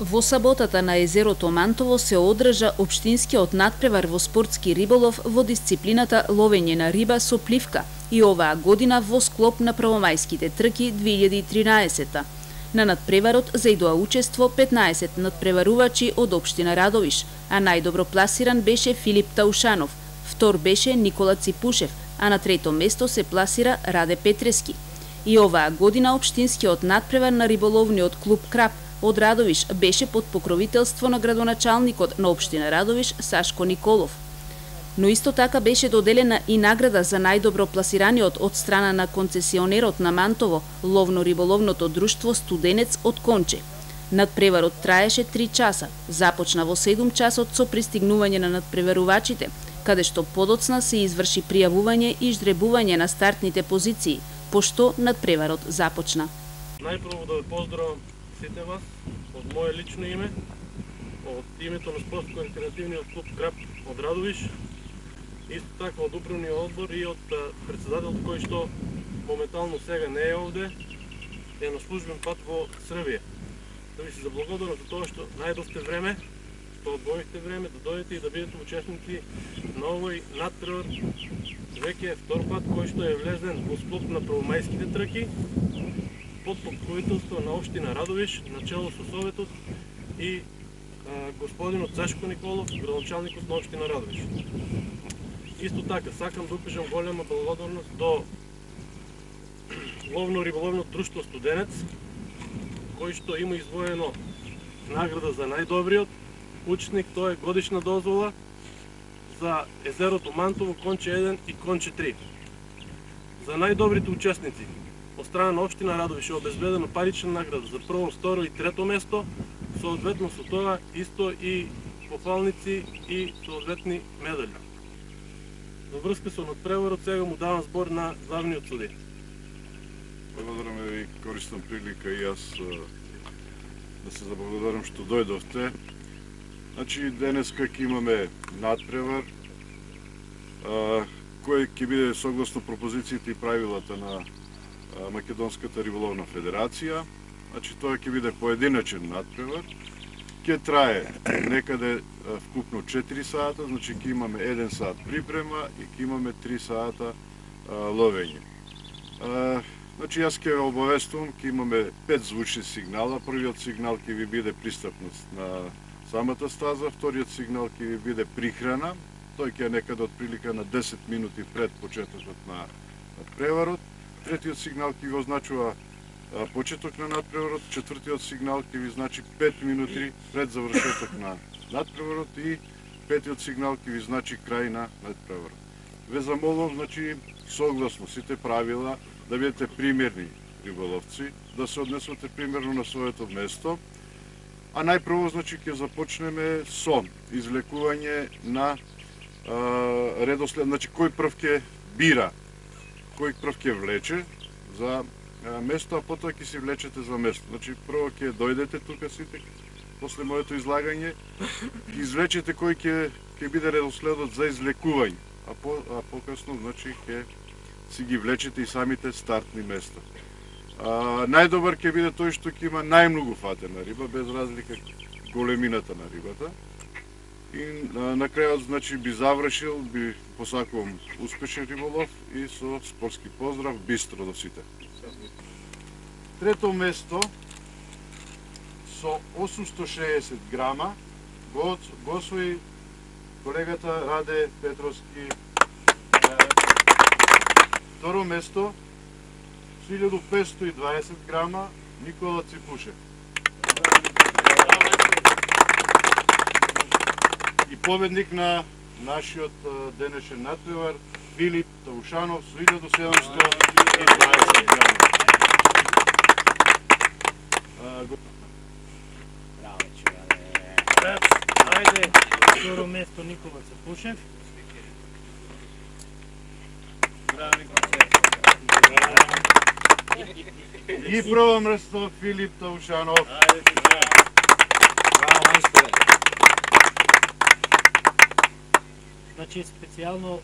Во саботата на езерото Мантово се одржа општинскиот натпревар во спортски риболов во дисциплината ловење на риба со пливка и оваа година во склоп на првомајските трки 2013. На надпреварот заидоа учество 15 надпреварувачи од општина Радовиш, а најдобро пласиран беше Филип Таушанов, втор беше Никола Ципушев, а на трето место се пласира Раде Петрески. И оваа година општинскиот надпревар на риболовниот клуб Крап од Радовиш беше под покровителство на градоначалникот на општина Радовиш Сашко Николов. Но исто така беше доделена и награда за најдобро пласираниот од страна на концесионерот на Мантово, ловно-риболовното друштво Студенец од Конче. Надпреварот траеше 3 часа, започна во 7 часот со пристигнување на надпреварувачите, каде што подоцна се изврши пријавување и ждребување на стартните позиции, пошто надпреварот започна. Најпрво да ве поздравам сите вас од мое лично име, од името на спортско-рекреативниот клуб Крап од Радовиш, исто така од управниот одбор и од председателот кој што моментално сега не е овде, е на службен пат во Србија. Да ви се заблагодарам за тоа што најдовте време, што одвоихте време да дојдете и да бидете учесници на овој надпревар. Веќе е втор пат кој што е влезен во склоп на првомајските трки под покровителство на општина Радовиш, начело со советот и господинот Сашко Николов, градоначалникот на општина Радовиш. Исто така, сакам да укажам голема благодарност до ловно-риболовно друштво Студенец, кој што има извоено награда за најдобриот учесник, тоа е годишна дозвола за езерото Мантово, Конче 1 и Конче 3. За најдобрите учесници од страна на општина Радовиш е обезбедена парична награда за прво, второ и трето место, соодветно со тоа исто и пофалници и соодветни медали. Во врска со надпреварот сега му давам збор на главниот суди. Благодарам ви, користам прилика и јас да се заблагодарам што дојдовте. Значи, денеска ќе имаме надпревар, кој ќе биде согласно пропозициите и правилата на Македонската риболовна федерација. Значи, тоа ќе биде поединачен надпревар. Ќе трае некаде вкупно 4 сата, значи ќе имаме 1 сат припрема и ќе имаме 3 сата ловење. Значи, јас ќе ве обавестувам, ќе имаме 5 звучни сигнала. Првиот сигнал ќе ви биде пристапност на самата стаза, вториот сигнал ќе ви биде прихрана. Тој ќе е некаде од прилика на 10 минути пред почетокот на надпреварот. Третиот сигнал ќе го означува почеток на надпреварот, четвртиот сигнал ќе ви значи 5 минути пред завршеток на надпреварот и петиот сигнал ќе ви значи крај на надпреварот. Ве замолувам, значи, согласно сите правила, да бидете примерни риболовци, да се однесувате примерно на своето место, а најпрво, значи, ќе започнеме со излекување на редослед, значи, кој прв ќе бира, кој прв ќе влече за место, а потоа ќе си влечете за место. Значи, прво ќе дојдете тука сите, после моето излагање, ќе извлечете кој ќе биде редоследот за излекување, а покасно, значи, ќе си ги влечете и самите стартни места. Најдобар ќе биде тој што ќе има најмногу фатена риба, без разлика големината на рибата. И на крајот, значи, би завршил, би посакувам успешен риболов и со спортски поздрав, бистро до сите. Трето место со 860 грама го освои колегата Раде Петровски. Второ место со 1520 грама Никола Ципушев. И победник на нашиот денешен надпревар Филип Таушанов со 1720 грама. Ајде, второ место Никола Ципушев. И прво место Филип Таушанов. Значи, специјално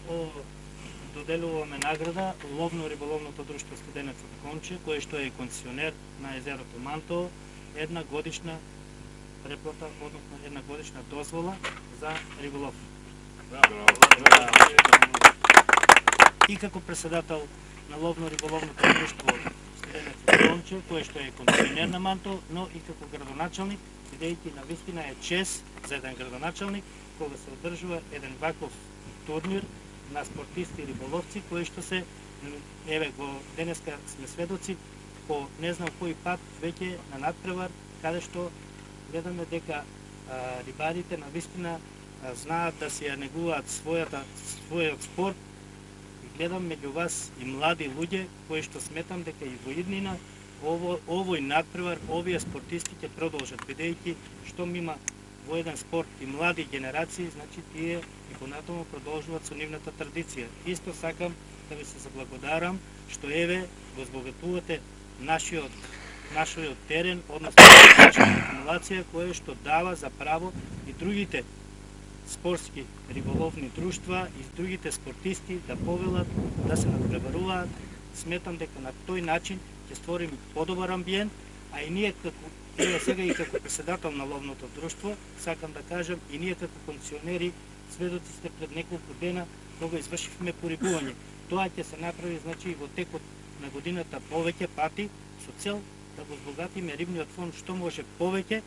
доделуваме награда ловно-риболовното друштво Студенец од Конче, кој што е концесионер на езерото Мантово, една годишна преплата, односно една годишна дозвола за риболов. И како председател на ловно-риболовното друштво Студенец Тонче, кој што е концесионер на Мантол, но и како градоначалник, бидејќи навистина е чест за еден градоначалник кога се одржува еден ваков турнир на спортисти и риболовци кои што се, еве го денеска сме сведоци по не знам кој пат веќе на надпревар, каде што гледаме дека рибарите навистина знаат да се ја негуваат својот спорт. Гледам меѓу вас и млади луѓе кои што сметам дека и во иднина овој надпревар, овие спортисти ќе продолжат, бидејќи штом има во еден спорт и млади генерации, значи тие и понатаму продолжуваат со нивната традиција. Исто сакам да ви се заблагодарам што еве го збогатувате нашиот терен, односно нашата акумулација која што дава за право и другите спортски риболовни друштва и другите спортисти да повелат, да се надпреваруваат. Сметам дека на тој начин ќе створиме подобар амбиент, а и ние сега и како председател на ловното друштво, сакам да кажам, и ние како концесионери, сведоци сте пред неколку дена кога извршивме порибување. Тоа ќе се направи, значи, и во текот на годината повеќе пати, со цел да го збогатиме рибниот фонд што може повеќе,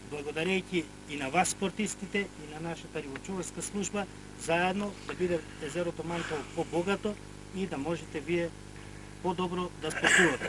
благодарејќи и на вас спортистите и на нашата рибочуварска служба, заедно да биде езерото Мантол побогато и да можете вие по-добро да спортувате.